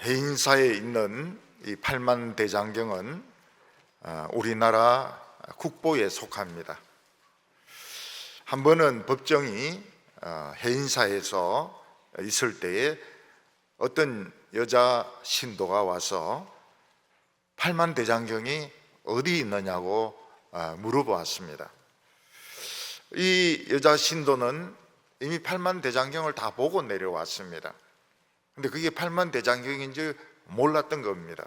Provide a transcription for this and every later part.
해인사에 있는 이 팔만대장경은 우리나라 국보에 속합니다. 한 번은 법정이 해인사에서 있을 때에 어떤 여자 신도가 와서 팔만대장경이 어디 있느냐고 물어보았습니다. 이 여자 신도는 이미 팔만대장경을 다 보고 내려왔습니다. 근데 그게 팔만대장경인지 몰랐던 겁니다.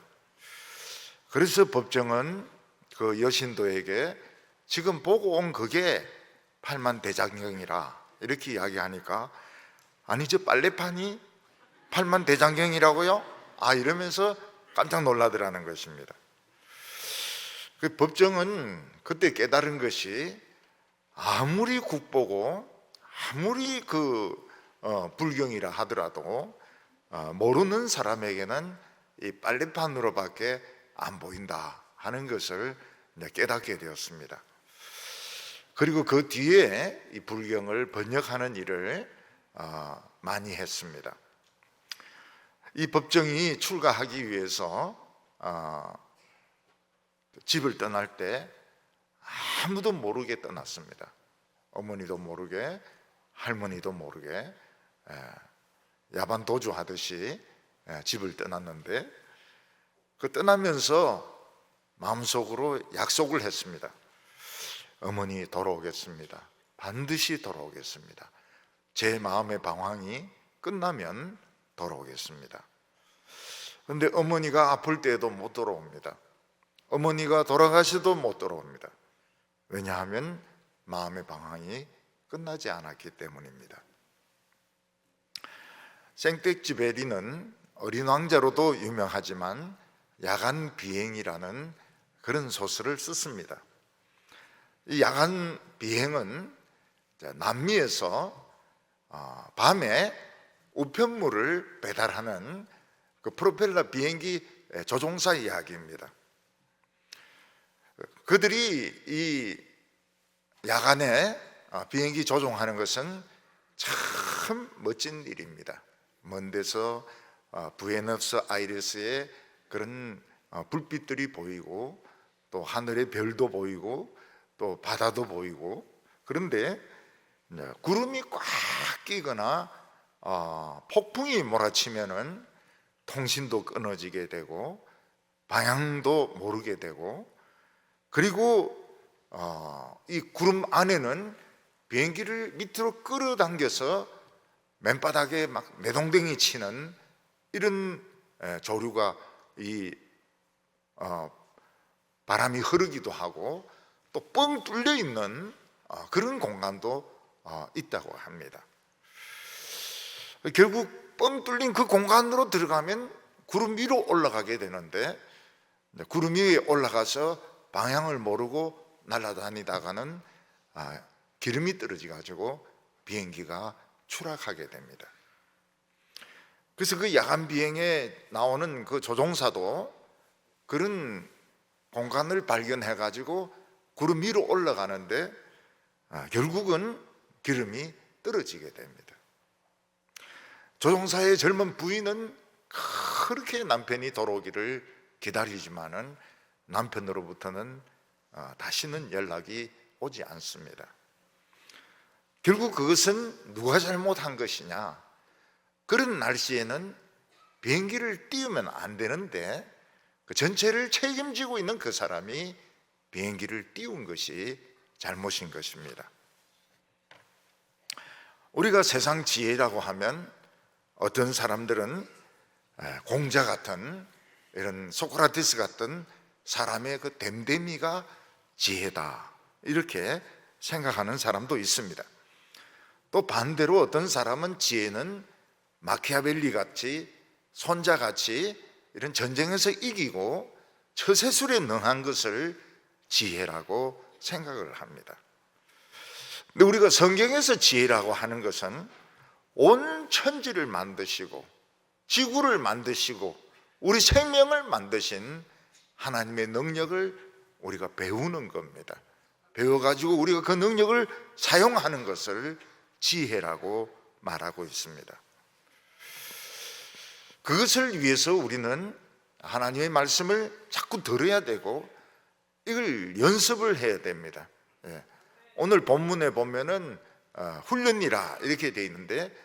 그래서 법정은 그 여신도에게 지금 보고 온 그게 팔만대장경이라 이렇게 이야기하니까, 아니 저 빨래판이 팔만대장경이라고요? 이러면서 깜짝 놀라더라는 것입니다. 그 법정은 그때 깨달은 것이, 아무리 국보고 아무리 불경이라 하더라도 모르는 사람에게는 이 빨래판으로밖에 안 보인다 하는 것을 깨닫게 되었습니다. 그리고 그 뒤에 이 불경을 번역하는 일을 많이 했습니다. 이 법정이 출가하기 위해서 집을 떠날 때 아무도 모르게 떠났습니다. 어머니도 모르게, 할머니도 모르게 야반 도주하듯이 집을 떠났는데, 그 떠나면서 마음속으로 약속을 했습니다. 어머니 돌아오겠습니다. 반드시 돌아오겠습니다. 제 마음의 방황이 끝나면 돌아오겠습니다. 그런데 어머니가 아플 때에도 못 돌아옵니다. 어머니가 돌아가셔도 못 돌아옵니다. 왜냐하면 마음의 방황이 끝나지 않았기 때문입니다. 생텍쥐페리는 어린 왕자로도 유명하지만 야간 비행이라는 그런 소설을 썼습니다. 이 야간 비행은 남미에서 밤에 우편물을 배달하는 그 프로펠러 비행기 조종사 이야기입니다. 그들이 이 야간에 비행기 조종하는 것은 참 멋진 일입니다. 먼 데서 부에노스 아이레스의 그런 불빛들이 보이고, 또 하늘의 별도 보이고, 또 바다도 보이고, 그런데 구름이 꽉 끼거나 폭풍이 몰아치면은 통신도 끊어지게 되고 방향도 모르게 되고, 그리고 이 구름 안에는 비행기를 밑으로 끌어당겨서 맨바닥에 막 매동댕이 치는 이런 조류가 이 바람이 흐르기도 하고, 또 뻥 뚫려 있는 그런 공간도 있다고 합니다. 결국 뻥 뚫린 그 공간으로 들어가면 구름 위로 올라가게 되는데, 구름 위에 올라가서 방향을 모르고 날아다니다가는 기름이 떨어져 가지고 비행기가 추락하게 됩니다. 그래서 그 야간 비행에 나오는 그 조종사도 그런 공간을 발견해 가지고 구름 위로 올라가는데 결국은 기름이 떨어지게 됩니다. 조종사의 젊은 부인은 그렇게 남편이 돌아오기를 기다리지만은 남편으로부터는 다시는 연락이 오지 않습니다. 결국 그것은 누가 잘못한 것이냐? 그런 날씨에는 비행기를 띄우면 안 되는데 그 전체를 책임지고 있는 그 사람이 비행기를 띄운 것이 잘못인 것입니다. 우리가 세상 지혜라고 하면 어떤 사람들은 공자 같은, 이런 소크라테스 같은 사람의 그 댐댐이가 지혜다 이렇게 생각하는 사람도 있습니다. 또 반대로 어떤 사람은 지혜는 마키아벨리 같이, 손자같이 이런 전쟁에서 이기고 처세술에 능한 것을 지혜라고 생각을 합니다. 근데 우리가 성경에서 지혜라고 하는 것은 온 천지를 만드시고 지구를 만드시고 우리 생명을 만드신 하나님의 능력을 우리가 배우는 겁니다. 배워가지고 우리가 그 능력을 사용하는 것을 지혜라고 말하고 있습니다. 그것을 위해서 우리는 하나님의 말씀을 자꾸 들어야 되고 이걸 연습을 해야 됩니다. 오늘 본문에 보면은 훈련이라 이렇게 돼 있는데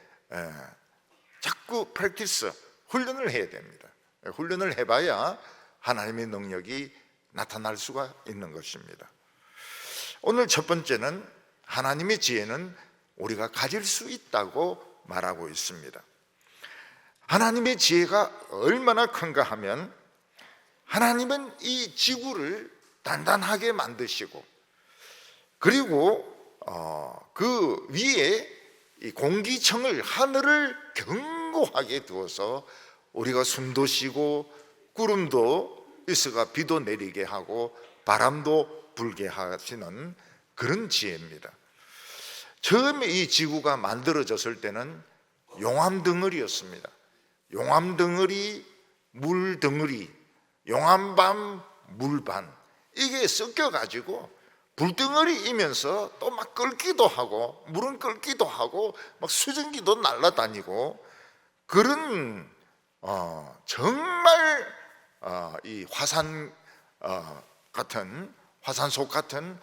자꾸 프랙티스, 훈련을 해야 됩니다. 훈련을 해봐야 하나님의 능력이 나타날 수가 있는 것입니다. 오늘 첫 번째는 하나님의 지혜는 우리가 가질 수 있다고 말하고 있습니다. 하나님의 지혜가 얼마나 큰가 하면 하나님은 이 지구를 단단하게 만드시고 그리고 그 위에 이 공기층을, 하늘을 견고하게 두어서 우리가 숨도 쉬고 구름도 있어가 비도 내리게 하고 바람도 불게 하시는 그런 지혜입니다. 처음에 이 지구가 만들어졌을 때는 용암덩어리였습니다. 용암덩어리, 물덩어리, 용암반, 물반, 이게 섞여가지고 불덩어리이면서 또 막 끓기도 하고 물은 끓기도 하고 막 수증기도 날아다니고 그런 정말 이 화산 같은, 화산속 같은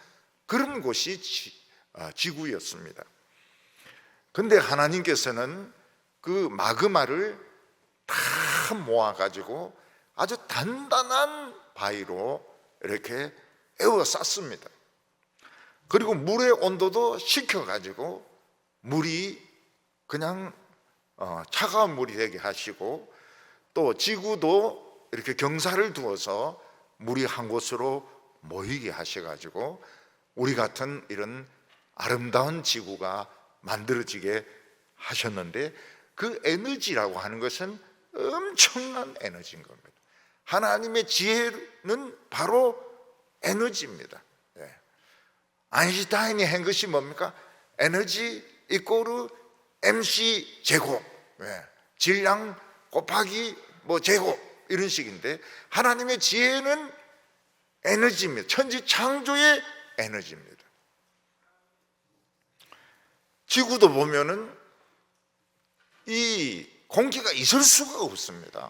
그런 곳이 지구였습니다. 근데 하나님께서는 그 마그마를 다 모아가지고 아주 단단한 바위로 이렇게 에워쌌습니다. 그리고 물의 온도도 식혀가지고 물이 그냥 차가운 물이 되게 하시고 또 지구도 이렇게 경사를 두어서 물이 한 곳으로 모이게 하셔가지고 우리 같은 이런 아름다운 지구가 만들어지게 하셨는데 그 에너지라고 하는 것은 엄청난 에너지인 겁니다. 하나님의 지혜는 바로 에너지입니다. 아인슈타인이 한 것이 뭡니까? 에너지 이꼬르 MC 제곱, 질량 곱하기 뭐 제곱, 이런 식인데 하나님의 지혜는 에너지입니다. 천지 창조의 에너지입니다. 지구도 보면은 이 공기가 있을 수가 없습니다.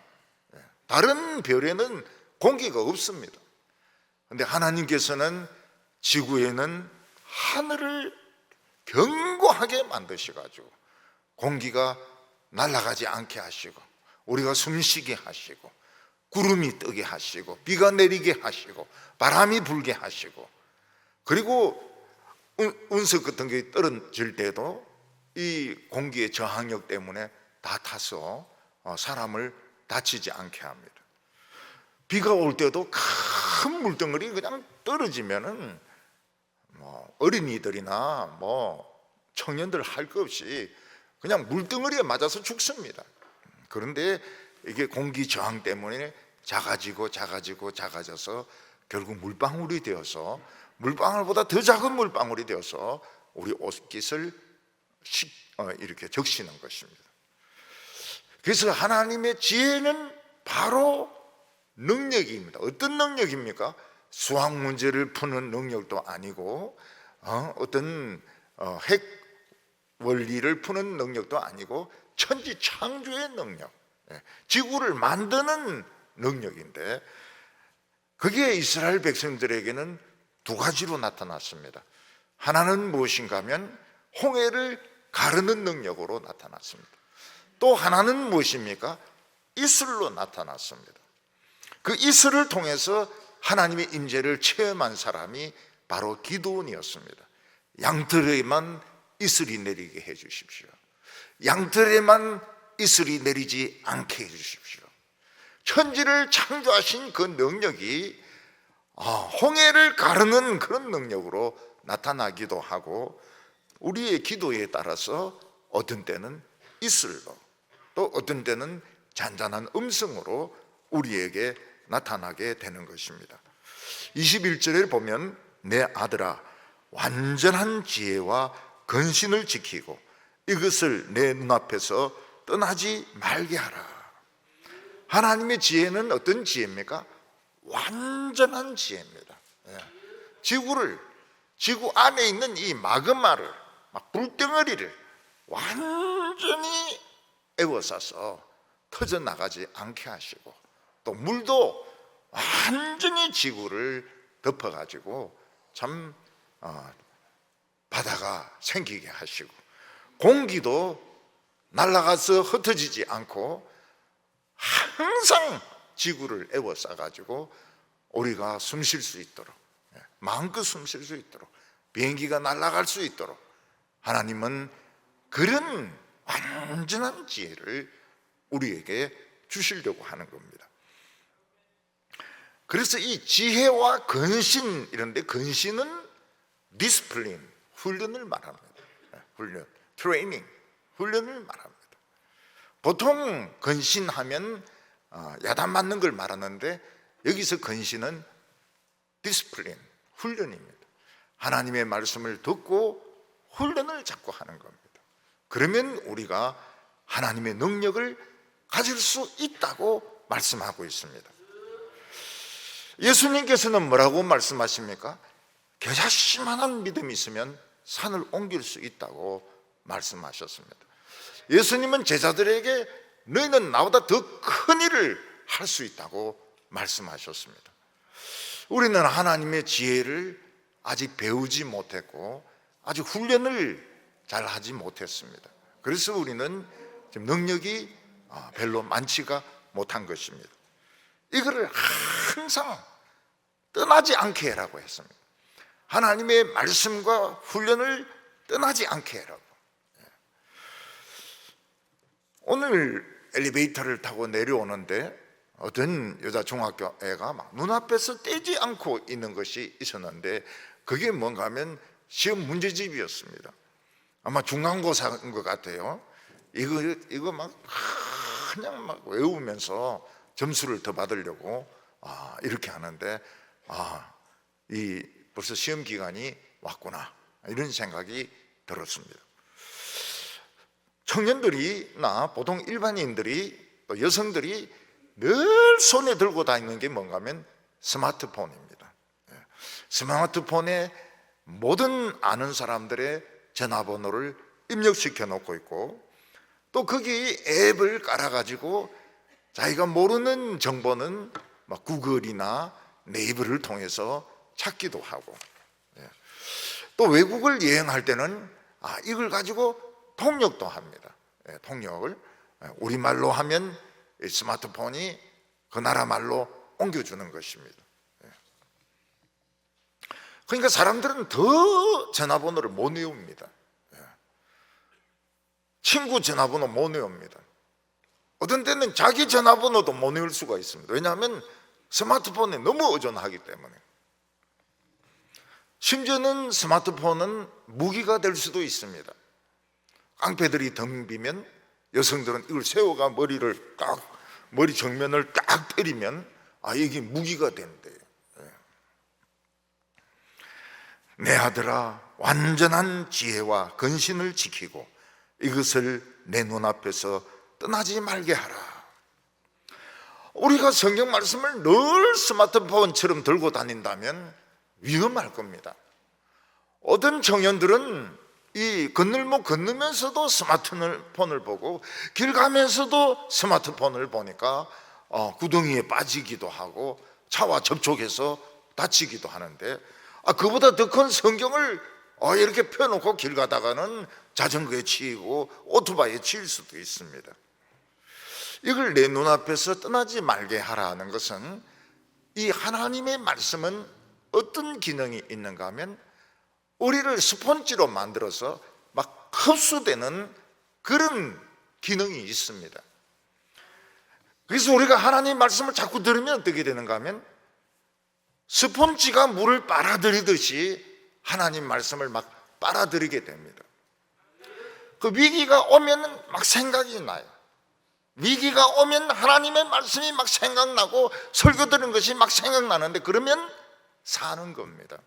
다른 별에는 공기가 없습니다. 그런데 하나님께서는 지구에는 하늘을 견고하게 만드셔가지고 공기가 날아가지 않게 하시고 우리가 숨쉬게 하시고 구름이 뜨게 하시고 비가 내리게 하시고 바람이 불게 하시고 그리고 운석 같은 게 떨어질 때도 이 공기의 저항력 때문에 다 타서 사람을 다치지 않게 합니다. 비가 올 때도 큰 물덩어리 그냥 떨어지면은 뭐 어린이들이나 뭐 청년들 할 것 없이 그냥 물덩어리에 맞아서 죽습니다. 그런데 이게 공기 저항 때문에 작아져서 결국 물방울이 되어서 물방울보다 더 작은 물방울이 되어서 우리 옷깃을 이렇게 적시는 것입니다. 그래서 하나님의 지혜는 바로 능력입니다. 어떤 능력입니까? 수학 문제를 푸는 능력도 아니고 어떤 핵 원리를 푸는 능력도 아니고 천지 창조의 능력, 지구를 만드는 능력인데 그게 이스라엘 백성들에게는 두 가지로 나타났습니다. 하나는 무엇인가 하면 홍해를 가르는 능력으로 나타났습니다. 또 하나는 무엇입니까? 이슬로 나타났습니다. 그 이슬을 통해서 하나님의 임재를 체험한 사람이 바로 기드온이었습니다. 양털에만 이슬이 내리게 해 주십시오. 양털에만 이슬이 내리지 않게 해 주십시오. 천지를 창조하신 그 능력이 홍해를 가르는 그런 능력으로 나타나기도 하고 우리의 기도에 따라서 어떤 때는 이슬로 또 어떤 때는 잔잔한 음성으로 우리에게 나타나게 되는 것입니다. 21절에 보면 내 아들아 완전한 지혜와 근신을 지키고 이것을 내 눈앞에서 떠나지 말게 하라. 하나님의 지혜는 어떤 지혜입니까? 완전한 지혜입니다. 지구 안에 있는 이 마그마를, 불덩어리를 완전히 에워싸서 터져 나가지 않게 하시고, 또 물도 완전히 지구를 덮어가지고 참 바다가 생기게 하시고, 공기도 날아가서 흩어지지 않고 항상 지구를 에워싸가지고 우리가 숨 쉴 수 있도록, 마음껏 숨 쉴 수 있도록, 비행기가 날아갈 수 있도록 하나님은 그런 완전한 지혜를 우리에게 주시려고 하는 겁니다. 그래서 이 지혜와 근신, 이런데 근신은 디스플린, 훈련을 말합니다. 훈련, 트레이닝, 훈련을 말합니다. 보통 근신하면 야단 맞는 걸 말하는데, 여기서 근신은 디스플린, 훈련입니다. 하나님의 말씀을 듣고 훈련을 자꾸 하는 겁니다. 그러면 우리가 하나님의 능력을 가질 수 있다고 말씀하고 있습니다. 예수님께서는 뭐라고 말씀하십니까? 겨자씨만한 믿음이 있으면 산을 옮길 수 있다고 말씀하셨습니다. 예수님은 제자들에게 너희는 나보다 더 큰 일을 할 수 있다고 말씀하셨습니다. 우리는 하나님의 지혜를 아직 배우지 못했고 아직 훈련을 잘 하지 못했습니다. 그래서 우리는 지금 능력이 별로 많지가 못한 것입니다. 이거를 항상 떠나지 않게 해라고 했습니다. 하나님의 말씀과 훈련을 떠나지 않게 해라고. 오늘 엘리베이터를 타고 내려오는데 어떤 여자 중학교 애가 막 눈앞에서 떼지 않고 있는 것이 있었는데, 그게 뭔가 하면 시험 문제집이었습니다. 아마 중간고사인 것 같아요. 이거 막 그냥 막 외우면서 점수를 더 받으려고 이렇게 하는데, 이 벌써 시험 기간이 왔구나, 이런 생각이 들었습니다. 청년들이나 보통 일반인들이, 또 여성들이 늘 손에 들고 다니는 게 뭔가 하면 스마트폰입니다. 스마트폰에 모든 아는 사람들의 전화번호를 입력시켜 놓고 있고, 또 거기 앱을 깔아가지고 자기가 모르는 정보는 막 구글이나 네이버를 통해서 찾기도 하고, 또 외국을 여행할 때는 이걸 가지고 통역도 합니다. 통역을 우리말로 하면 스마트폰이 그 나라 말로 옮겨주는 것입니다. 그러니까 사람들은 더 전화번호를 못 외웁니다. 친구 전화번호 못 외웁니다. 어떤 때는 자기 전화번호도 못 외울 수가 있습니다. 왜냐하면 스마트폰에 너무 의존하기 때문에. 심지어는 스마트폰은 무기가 될 수도 있습니다. 깡패들이 덤비면 여성들은 이걸 세워가 머리 정면을 딱 때리면 이게 무기가 된대요. 내 아들아, 완전한 지혜와 근신을 지키고 이것을 내 눈앞에서 떠나지 말게 하라. 우리가 성경 말씀을 늘 스마트폰처럼 들고 다닌다면 위험할 겁니다. 어떤 청년들은 이 건널목 건너면서도 스마트폰을 보고 길 가면서도 스마트폰을 보니까 구덩이에 빠지기도 하고 차와 접촉해서 다치기도 하는데, 그보다 더 큰 성경을 이렇게 펴놓고 길 가다가는 자전거에 치이고 오토바이에 치일 수도 있습니다. 이걸 내 눈앞에서 떠나지 말게 하라는 것은, 이 하나님의 말씀은 어떤 기능이 있는가 하면 우리를 스폰지로 만들어서 막 흡수되는 그런 기능이 있습니다. 그래서 우리가 하나님 말씀을 자꾸 들으면 어떻게 되는가 하면 스폰지가 물을 빨아들이듯이 하나님 말씀을 막 빨아들이게 됩니다. 그 위기가 오면 막 생각이 나요. 위기가 오면 하나님의 말씀이 막 생각나고 설교 들은 것이 막 생각나는데, 그러면 사는 겁니다.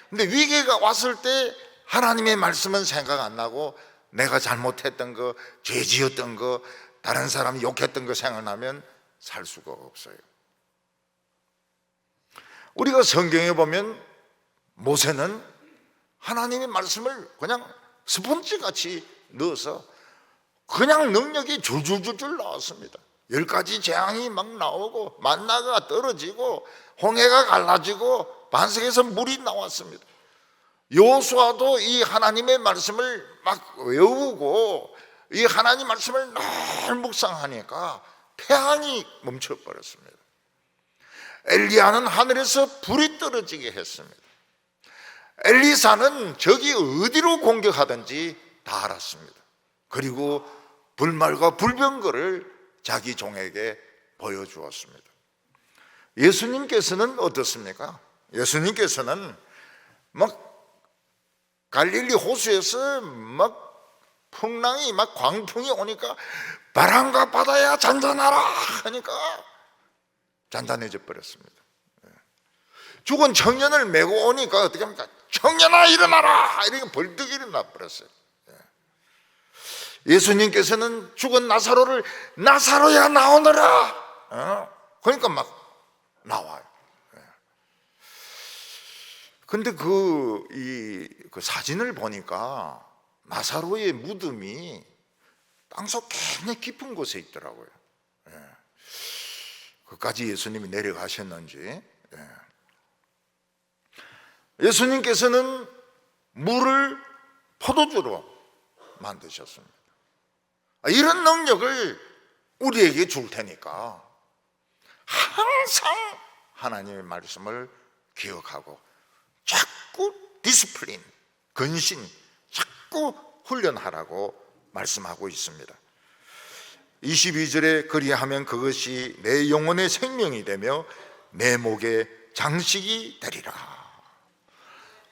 근데 위기가 왔을 때 하나님의 말씀은 생각 안 나고 내가 잘못했던 거, 죄 지었던 거, 다른 사람이 욕했던 거 생각나면 살 수가 없어요. 우리가 성경에 보면 모세는 하나님의 말씀을 그냥 스폰지같이 넣어서 그냥 능력이 줄줄줄줄 나왔습니다. 10가지 재앙이 막 나오고 만나가 떨어지고 홍해가 갈라지고 반석에서 물이 나왔습니다. 여호수아도 이 하나님의 말씀을 막 외우고 이 하나님 말씀을 늘 묵상하니까 태양이 멈춰버렸습니다. 엘리야는 하늘에서 불이 떨어지게 했습니다. 엘리사는 적이 어디로 공격하든지 다 알았습니다. 그리고 불말과 불병거를 자기 종에게 보여주었습니다. 예수님께서는 어떻습니까? 예수님께서는 막 갈릴리 호수에서 막 풍랑이 막 광풍이 오니까 바람과 바다야 잔잔하라 하니까 잔잔해져 버렸습니다. 죽은 청년을 메고 오니까 어떻게 합니까? 청년아 일어나라 이렇게 벌떡 일어나 버렸어요. 예수님께서는 죽은 나사로를 나사로야 나오너라 그러니까 막 나와요. 근데 그 사진을 보니까 나사로의 무덤이 땅속 굉장히 깊은 곳에 있더라고요. 그까지 예수님이 내려가셨는지. 예수님께서는 물을 포도주로 만드셨습니다. 이런 능력을 우리에게 줄 테니까 항상 하나님의 말씀을 기억하고 자꾸 디스플린, 근신, 자꾸 훈련하라고 말씀하고 있습니다. 22절에 그리하면 그것이 내 영혼의 생명이 되며 내 목의 장식이 되리라.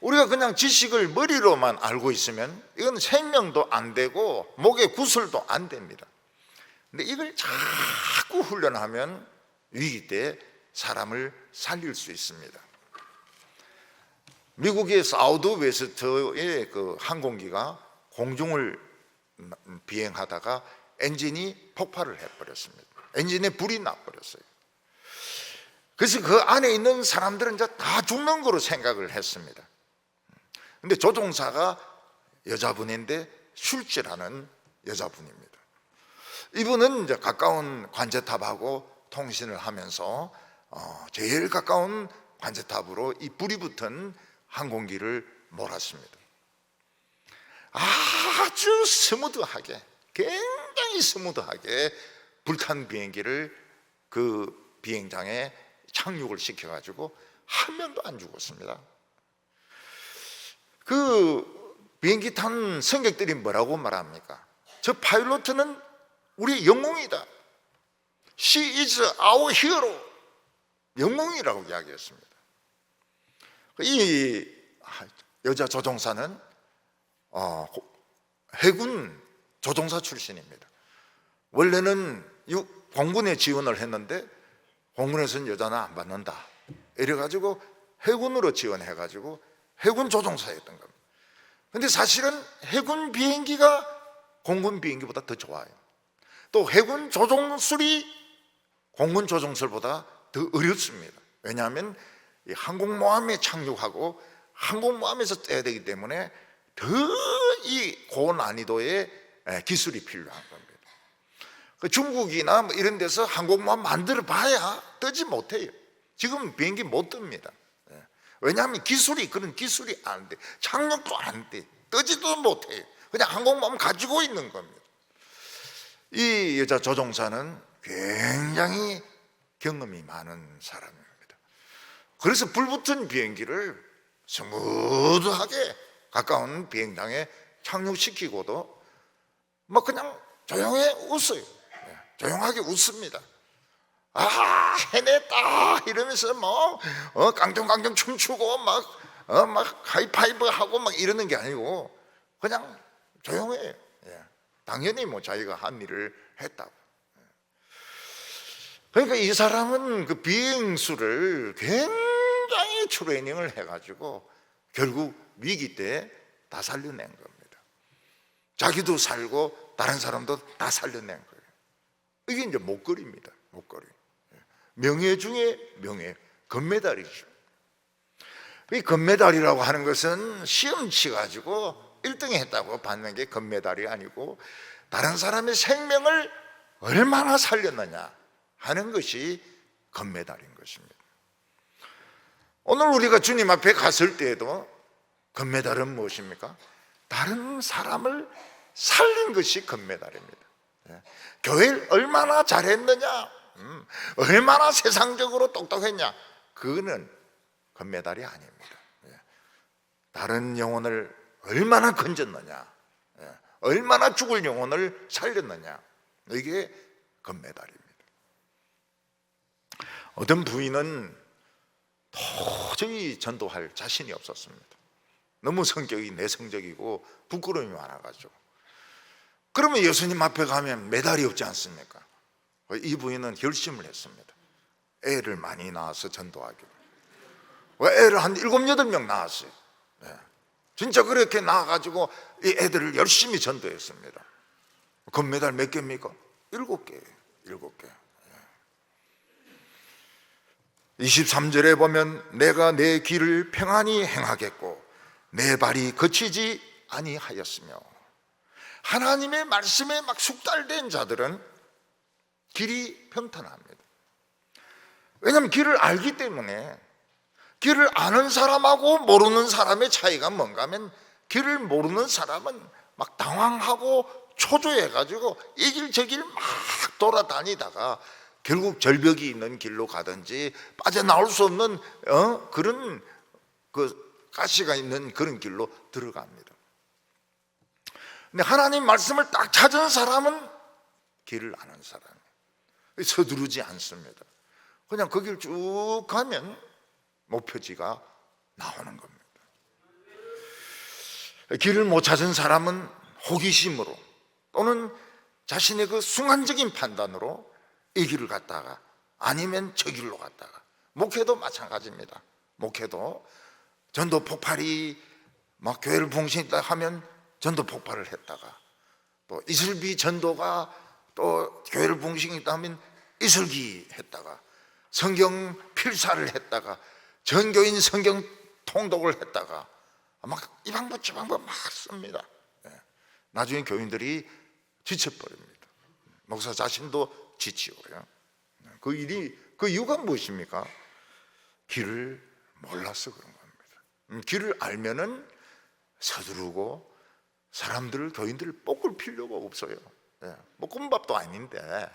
우리가 그냥 지식을 머리로만 알고 있으면 이건 생명도 안 되고 목의 구슬도 안 됩니다. 근데 이걸 자꾸 훈련하면 위기 때 사람을 살릴 수 있습니다. 미국의 사우드웨스트의 그 항공기가 공중을 비행하다가 엔진이 폭발을 해버렸습니다. 엔진에 불이 나버렸어요. 그래서 그 안에 있는 사람들은 이제 다 죽는 거로 생각을 했습니다. 근데 조종사가 여자분인데 슐츠라는 여자분입니다. 이분은 이제 가까운 관제탑하고 통신을 하면서 제일 가까운 관제탑으로 이 불이 붙은 항공기를 몰았습니다. 아주 스무드하게, 굉장히 스무드하게 불탄 비행기를 그 비행장에 착륙을 시켜가지고 한 명도 안 죽었습니다. 그 비행기 탄 승객들이 뭐라고 말합니까? 저 파일로트는 우리의 영웅이다. She is our hero. 영웅이라고 이야기했습니다. 이 여자 조종사는 해군 조종사 출신입니다. 원래는 공군에 지원을 했는데 공군에서는 여자는 안 받는다 이래가지고 해군으로 지원해가지고 해군 조종사였던 겁니다. 근데 사실은 해군 비행기가 공군 비행기보다 더 좋아요. 또 해군 조종술이 공군 조종술보다 더 어렵습니다. 왜냐하면 이 항공모함에 착륙하고 항공모함에서 떼야 되기 때문에 더 이 고난이도의 기술이 필요한 겁니다. 중국이나 뭐 이런 데서 항공모함 만들어 봐야 뜨지 못해요. 지금 비행기 못 뜹니다. 왜냐하면 그런 기술이 안 돼. 착륙도 안 돼. 뜨지도 못해요. 그냥 항공모함 가지고 있는 겁니다. 이 여자 조종사는 굉장히 경험이 많은 사람입니다. 그래서 불붙은 비행기를 스무드하게 가까운 비행장에 착륙시키고도 뭐 그냥 조용히 웃어요. 조용하게 웃습니다. 아, 해냈다 이러면서 뭐 깡통깡통 춤추고 막 하이파이브 하고 막 이러는 게 아니고 그냥 조용해요. 당연히 뭐 자기가 한 일을 했다고. 그러니까 이 사람은 그 비행수를 굉장히 트레이닝을 해가지고 결국 위기 때 다 살려낸 겁니다. 자기도 살고 다른 사람도 다 살려낸 거예요. 이게 이제 목걸이입니다. 목걸이. 명예 중에 명예, 금메달이죠. 이 금메달이라고 하는 것은 시험 치가지고 1등 했다고 받는 게 금메달이 아니고 다른 사람의 생명을 얼마나 살렸느냐 하는 것이 금메달인 것입니다. 오늘 우리가 주님 앞에 갔을 때에도 금메달은 무엇입니까? 다른 사람을 살린 것이 금메달입니다. 교회를 얼마나 잘했느냐, 얼마나 세상적으로 똑똑했냐, 그거는 금메달이 아닙니다. 다른 영혼을 얼마나 건졌느냐, 얼마나 죽을 영혼을 살렸느냐, 이게 금메달입니다. 어떤 부인은 도저히 전도할 자신이 없었습니다. 너무 성격이 내성적이고 부끄러움이 많아가지고. 그러면 예수님 앞에 가면 메달이 없지 않습니까? 이 부인은 결심을 했습니다. 애를 많이 낳아서 전도하기로. 애를 한 7, 8명 낳았어요. 진짜 그렇게 낳아가지고 이 애들을 열심히 전도했습니다. 금메달 몇 개입니까? 7개예요. 7개. 23절에 보면 내가 내 길을 평안히 행하겠고 내 발이 거치지 아니하였으며, 하나님의 말씀에 막 숙달된 자들은 길이 평탄합니다. 왜냐하면 길을 알기 때문에. 길을 아는 사람하고 모르는 사람의 차이가 뭔가 하면, 길을 모르는 사람은 막 당황하고 초조해가지고 이 길 저 길 막 돌아다니다가 결국 절벽이 있는 길로 가든지 빠져나올 수 없는 그런 가시가 있는 그런 길로 들어갑니다. 근데 하나님 말씀을 딱 찾은 사람은 길을 아는 사람이에요. 서두르지 않습니다. 그냥 그 길 쭉 가면 목표지가 나오는 겁니다. 길을 못 찾은 사람은 호기심으로 또는 자신의 그 순간적인 판단으로 이 길을 갔다가 아니면 저 길로 갔다가, 목회도 마찬가지입니다. 목회도 전도 폭발이 막 교회를 봉신했다 하면 전도 폭발을 했다가, 또 이슬비 전도가 또 교회를 봉신했다 하면 이슬기 했다가, 성경 필사를 했다가 전교인 성경 통독을 했다가 막 이 방법 저 방법 막 씁니다. 나중에 교인들이 지쳐버립니다. 목사 자신도 지치고요. 그 이유가 무엇입니까? 길을 몰라서 그런 겁니다. 길을 알면은 서두르고 사람들을, 교인들을 볶을 필요가 없어요. 볶음밥도 아닌데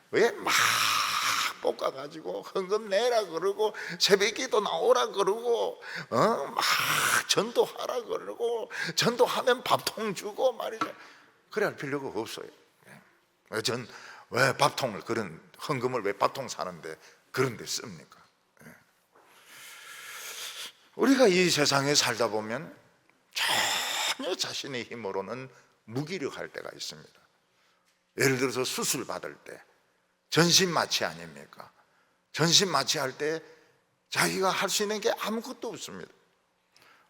왜 막 볶아가지고 헌금 내라 그러고 새벽기도 나오라 그러고 막 전도하라 그러고 전도하면 밥통 주고 말이죠. 그래 할 필요가 없어요. 왜 밥통을, 그런 헌금을 왜 밥통 사는데 그런 데 씁니까? 우리가 이 세상에 살다 보면 전혀 자신의 힘으로는 무기력할 때가 있습니다. 예를 들어서 수술 받을 때 전신마취 아닙니까? 전신마취할 때 자기가 할 수 있는 게 아무것도 없습니다.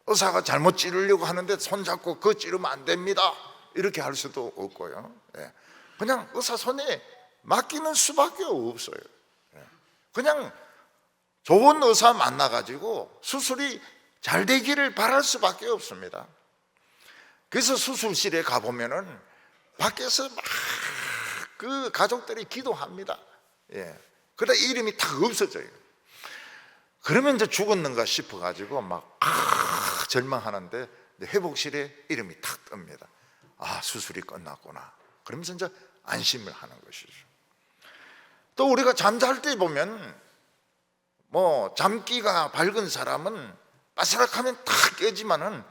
의사가 잘못 찌르려고 하는데 손잡고 그거 찌르면 안 됩니다 이렇게 할 수도 없고요. 그냥 의사 손에 맡기는 수밖에 없어요. 그냥 좋은 의사 만나가지고 수술이 잘 되기를 바랄 수밖에 없습니다. 그래서 수술실에 가보면은 밖에서 막 그 가족들이 기도합니다. 그러다 이름이 탁 없어져요. 그러면 이제 죽었는가 싶어가지고 막 절망하는데 회복실에 이름이 탁 뜹니다. 아, 수술이 끝났구나. 그러면서 이제 안심을 하는 것이죠. 또 우리가 잠잘 때 보면 뭐 잠기가 밝은 사람은 바스락하면 탁 깨지만은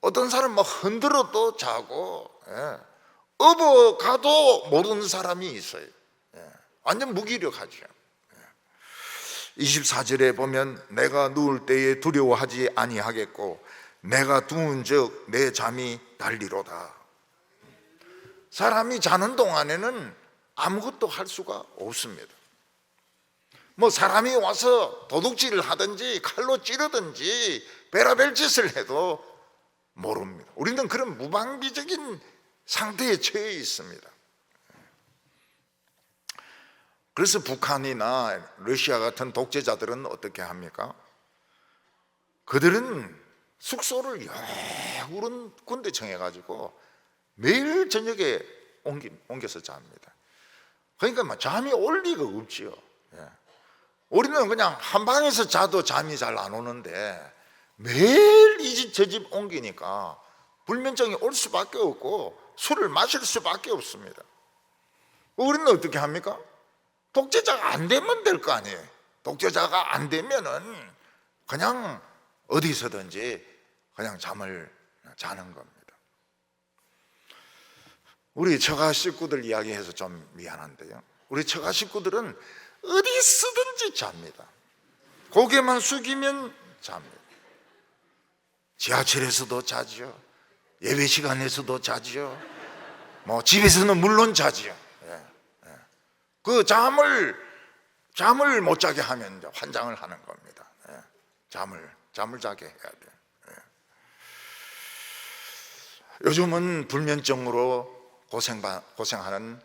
어떤 사람은 뭐 흔들어도 자고 업어가도 모르는 사람이 있어요. 완전 무기력하죠. 24절에 보면 내가 누울 때에 두려워하지 아니하겠고 내가 누운 즉 내 잠이 달리로다. 사람이 자는 동안에는 아무것도 할 수가 없습니다. 뭐 사람이 와서 도둑질을 하든지 칼로 찌르든지 별의별 짓을 해도 모릅니다. 우리는 그런 무방비적인 상태에 처해 있습니다. 그래서 북한이나 러시아 같은 독재자들은 어떻게 합니까? 그들은 숙소를 여구른 군대 청해가지고 매일 저녁에 옮겨서 잡니다. 그러니까 뭐 잠이 올 리가 없지요. 우리는 그냥 한 방에서 자도 잠이 잘 안 오는데 매일 이 집 저 집 옮기니까 불면증이 올 수밖에 없고 술을 마실 수밖에 없습니다. 우리는 어떻게 합니까? 독재자가 안 되면 될 거 아니에요. 독재자가 안 되면은 그냥 어디서든지 그냥 잠을 자는 겁니다. 우리 처가 식구들 이야기해서 좀 미안한데요, 우리 처가 식구들은 어디 쓰든지 잡니다. 고개만 숙이면 잡니다. 지하철에서도 자죠, 예배 시간에서도 자죠, 뭐 집에서는 물론 자죠. 그 잠을 못 자게 하면 이제 환장을 하는 겁니다. 잠을 자게 해야 돼요. 요즘은 불면증으로 고생하는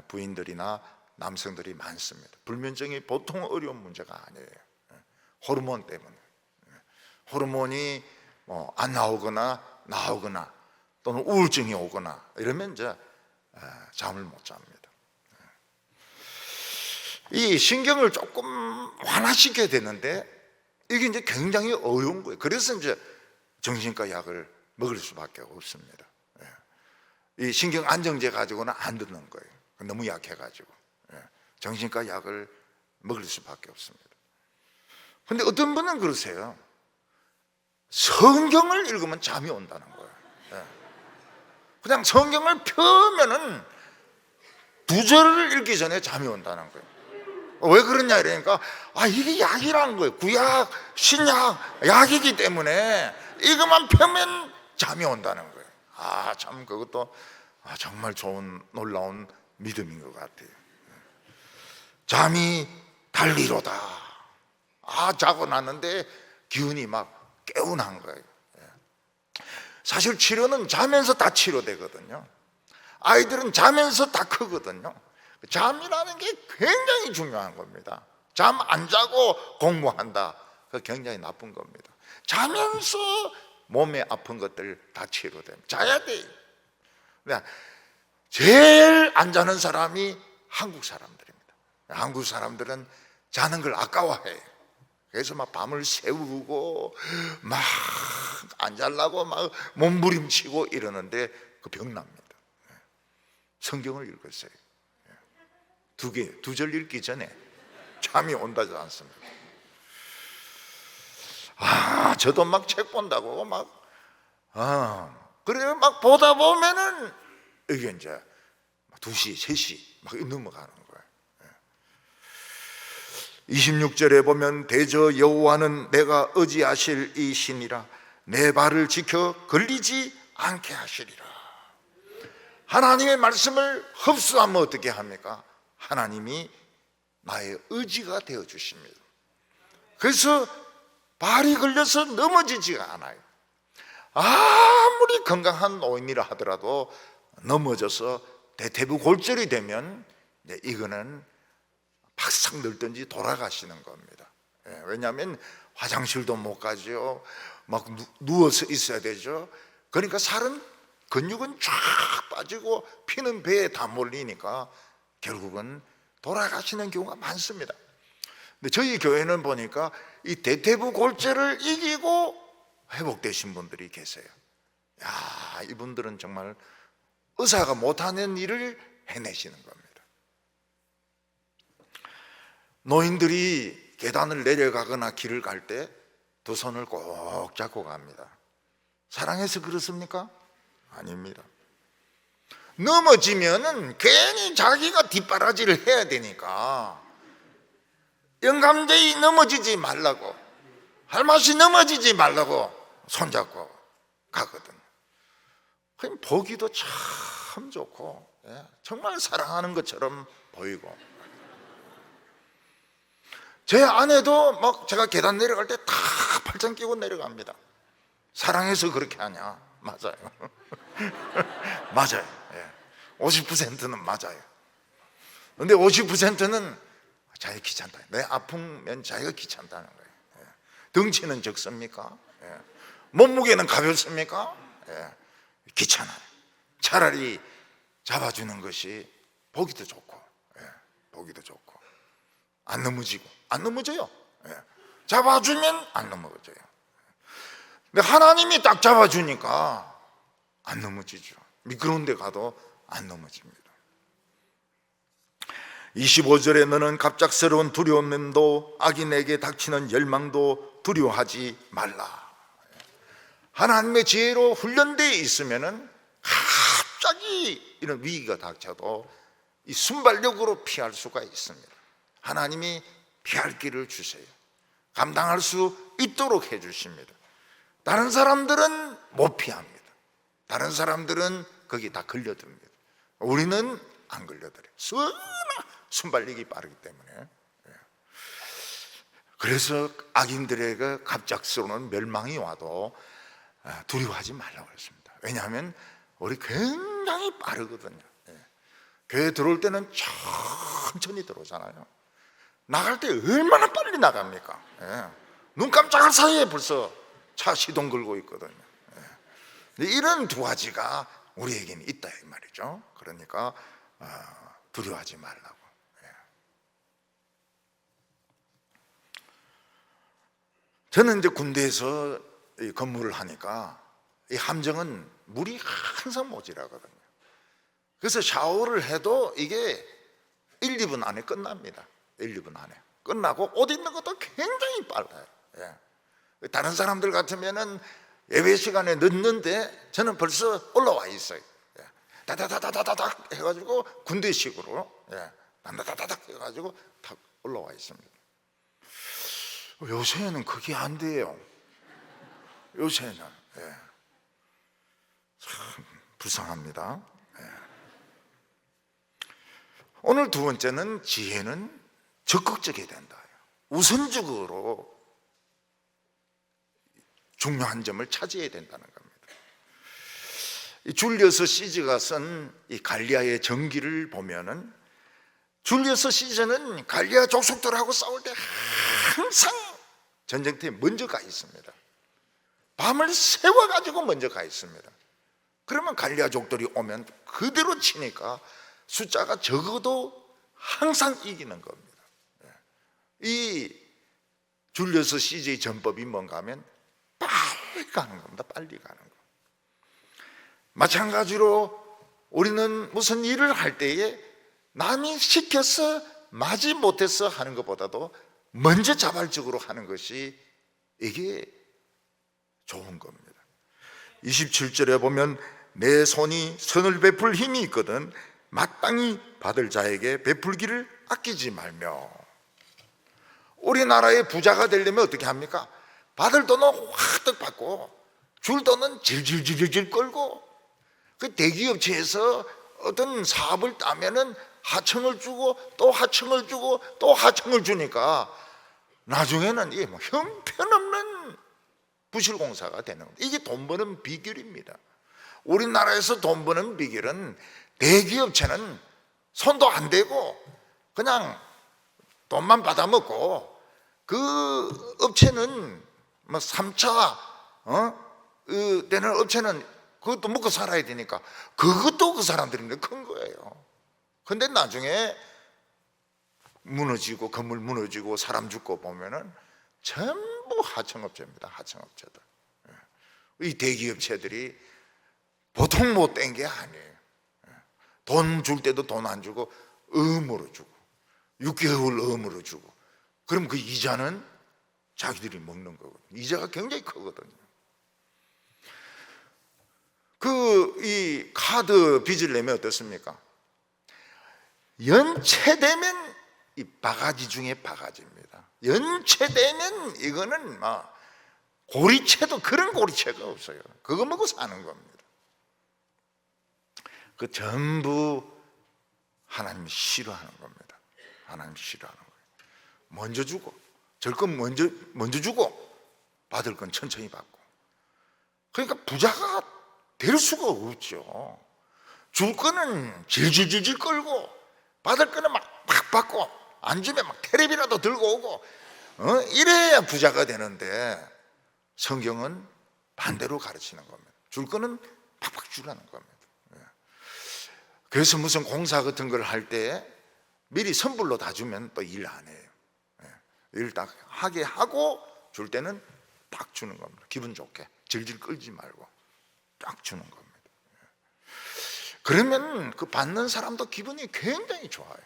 부인들이나 남성들이 많습니다. 불면증이 보통 어려운 문제가 아니에요. 호르몬 때문에. 호르몬이 뭐 안 나오거나 나오거나 또는 우울증이 오거나 이러면 이제 잠을 못 잡니다. 이 신경을 조금 완화시켜야 되는데 이게 이제 굉장히 어려운 거예요. 그래서 이제 정신과 약을 먹을 수밖에 없습니다. 이 신경 안정제 가지고는 안 듣는 거예요. 너무 약해가지고 정신과 약을 먹을 수밖에 없습니다. 그런데 어떤 분은 그러세요. 성경을 읽으면 잠이 온다는 거예요. 그냥 성경을 펴면은 2절을 읽기 전에 잠이 온다는 거예요. 왜 그러냐 이러니까 이게 약이라는 거예요. 구약, 신약, 약이기 때문에 이것만 펴면 잠이 온다는 거예요. 참 그것도 정말 좋은 놀라운 믿음인 것 같아요. 잠이 달리로다. 자고 났는데 기운이 막 개운한 거예요. 사실 치료는 자면서 다 치료되거든요. 아이들은 자면서 다 크거든요. 잠이라는 게 굉장히 중요한 겁니다. 잠 안 자고 공부한다, 그거 굉장히 나쁜 겁니다. 자면서 몸에 아픈 것들 다 치료됩니다. 자야 돼요. 제일 안 자는 사람이 한국 사람들입니다. 한국 사람들은 자는 걸 아까워해요. 그래서 막 밤을 새우고 막 안 자려고 막 몸부림치고 이러는데 그 병납니다. 성경을 읽었어요. 2절 읽기 전에 잠이 온다지 않습니다. 저도 막 책 본다고 그래요. 막 보다 보면은 이게 이제 2시, 3시 막 넘어가는 거예요. 26절에 보면 대저 여호와는 내가 의지하실 이 신이라 내 발을 지켜 걸리지 않게 하시리라. 하나님의 말씀을 흡수하면 어떻게 합니까? 하나님이 나의 의지가 되어 주십니다. 그래서 발이 걸려서 넘어지지가 않아요. 아무리 건강한 노인이라 하더라도 넘어져서 대퇴부골절이 되면 이거는 바싹 늙든지 돌아가시는 겁니다. 왜냐하면 화장실도 못 가죠. 막 누워서 있어야 되죠. 그러니까 살은, 근육은 쫙 빠지고 피는 배에 다 몰리니까 결국은 돌아가시는 경우가 많습니다. 근데 저희 교회는 보니까 이 대퇴부골절을 이기고 회복되신 분들이 계세요. 이분들은 정말 의사가 못하는 일을 해내시는 겁니다. 노인들이 계단을 내려가거나 길을 갈 때 2 손을 꼭 잡고 갑니다. 사랑해서 그렇습니까? 아닙니다. 넘어지면은 괜히 자기가 뒷바라지를 해야 되니까 영감제이 넘어지지 말라고, 할맛이 넘어지지 말라고 손잡고 가거든. 그럼 보기도 참 좋고 정말 사랑하는 것처럼 보이고, 제 아내도 막 제가 계단 내려갈 때 다 팔짱 끼고 내려갑니다. 사랑해서 그렇게 하냐? 맞아요. 맞아요. 50%는 맞아요. 근데 50%는 자기가 귀찮다. 내 아프면 자기가 귀찮다는 거예요. 덩치는 적습니까? 몸무게는 가볍습니까? 귀찮아요. 차라리 잡아주는 것이 보기도 좋고, 보기도 좋고, 안 넘어져요. 잡아주면 안 넘어져요. 근데 하나님이 딱 잡아주니까 안 넘어지죠. 미끄러운 데 가도 안 넘어집니다. 25절에 너는 갑작스러운 두려움도 악이 내게 닥치는 열망도 두려워하지 말라. 하나님의 지혜로 훈련되어 있으면은 갑자기 이런 위기가 닥쳐도 이 순발력으로 피할 수가 있습니다. 하나님이 피할 길을 주세요. 감당할 수 있도록 해주십니다. 다른 사람들은 못 피합니다. 다른 사람들은 거기 다 걸려듭니다. 우리는 안 걸려들어요. 순발력이 빠르기 때문에. 그래서 악인들에게 갑작스러운 멸망이 와도 두려워하지 말라고 했습니다. 왜냐하면 우리 굉장히 빠르거든요. 교회 들어올 때는 천천히 들어오잖아요. 나갈 때 얼마나 빨리 나갑니까? 눈 깜짝할 사이에 벌써 차 시동 걸고 있거든요. 이런 두 가지가 우리에게는 있다 이 말이죠. 그러니까 두려워하지 말라고. 저는 이제 군대에서 이 근무를 하니까 이 함정은 물이 항상 모자라거든요. 그래서 샤워를 해도 이게 1, 2분 안에 끝납니다. 1, 2분 안에 끝나고 옷 입는 것도 굉장히 빨라요. 다른 사람들 같으면은 예배 시간에 늦는데 저는 벌써 올라와 있어요. 다다다다다닥 해가지고 군대식으로 다다다닥 해가지고 탁 올라와 있습니다. 요새는 그게 안 돼요. 요새는 참 불쌍합니다. 오늘 두 번째는 지혜는 적극적이어야 된다. 우선적으로 중요한 점을 차지해야 된다는 겁니다. 줄리어스 시저가 쓴 이 갈리아의 전기를 보면은 줄리어스 시저는 갈리아 족속들하고 싸울 때 항상 전쟁터에 먼저 가 있습니다. 밤을 새워가지고 먼저 가 있습니다. 그러면 갈리아족들이 오면 그대로 치니까 숫자가 적어도 항상 이기는 겁니다. 이 줄리어스 시저의 전법이 뭔가 하면 빨리 가는 겁니다. 빨리 가는 거. 마찬가지로 우리는 무슨 일을 할 때에 남이 시켜서 마지 못해서 하는 것보다도 먼저 자발적으로 하는 것이 이게 좋은 겁니다. 27절에 보면 내 손이 선을 베풀 힘이 있거든 마땅히 받을 자에게 베풀기를 아끼지 말며. 우리나라의 부자가 되려면 어떻게 합니까? 받을 돈은 확 받고 줄 돈은 질질질질 끌고, 그 대기업체에서 어떤 사업을 따면은 하청을 주고 또 하청을 주고 또 하청을 주니까 나중에는 이게 뭐 형편없는 부실공사가 되는 겁니다. 이게 돈 버는 비결입니다. 우리나라에서 돈 버는 비결은 대기업체는 손도 안 대고 그냥 돈만 받아먹고, 그 업체는 뭐 3차 되는 업체는 그것도 먹고 살아야 되니까 그것도 그 사람들인데 큰 거예요. 근데 나중에 무너지고 건물 무너지고 사람 죽고 보면은 전부 하청업체입니다. 하청업체들. 이 대기업체들이 보통 못된 게 아니에요. 돈 줄 때도 돈 안 주고 음으로 주고 6개월 음으로 주고, 그럼 그 이자는 자기들이 먹는 거거든요. 이자가 굉장히 크거든요. 이 카드 빚을 내면 어떻습니까? 연체되면 이 바가지 중에 바가지입니다. 연체되면 이거는 막 고리채도 그런 고리채가 없어요. 그거 먹고 사는 겁니다. 그 전부 하나님이 싫어하는 겁니다. 하나님이 싫어하는 거예요. 먼저 주고, 줄 건 먼저 주고 받을 건 천천히 받고. 그러니까 부자가 될 수가 없죠. 줄 거는 질질질질 끌고 받을 거는 막 받고, 안 주면 막 테레비라도 들고 오고 이래야 부자가 되는데, 성경은 반대로 가르치는 겁니다. 줄 거는 팍팍 주라는 겁니다. 그래서 무슨 공사 같은 걸 할 때 미리 선불로 다 주면 또 일 안 해요. 일 딱 하게 하고 줄 때는 딱 주는 겁니다. 기분 좋게 질질 끌지 말고 딱 주는 겁니다. 그러면 그 받는 사람도 기분이 굉장히 좋아요.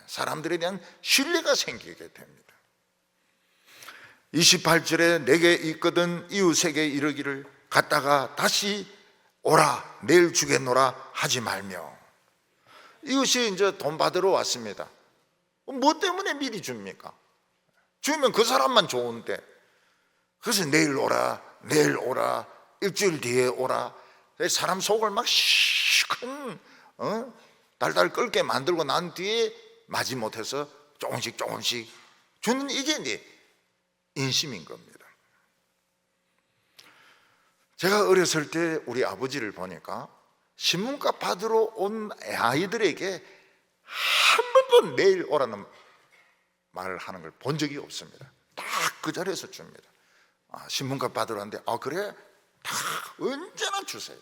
사람들에 대한 신뢰가 생기게 됩니다. 28절에 내게 있거든 이웃에게 이르기를 갔다가 다시 오라 내일 주겠노라 하지 말며. 이웃이 이제 돈 받으러 왔습니다. 뭐 때문에 미리 줍니까? 주면 그 사람만 좋은데. 그래서 내일 오라, 내일 오라, 일주일 뒤에 오라. 사람 속을 막 시큰 달달 끓게 만들고 난 뒤에 마지못해서 조금씩 조금씩 주는 이게 네 인심인 겁니다. 제가 어렸을 때 우리 아버지를 보니까 신문값 받으러 온 아이들에게 한 번도 내일 오라는 말을 하는 걸 본 적이 없습니다. 딱 그 자리에서 줍니다. 신문값 받으러 왔는데 그래? 다 언제나 주세요.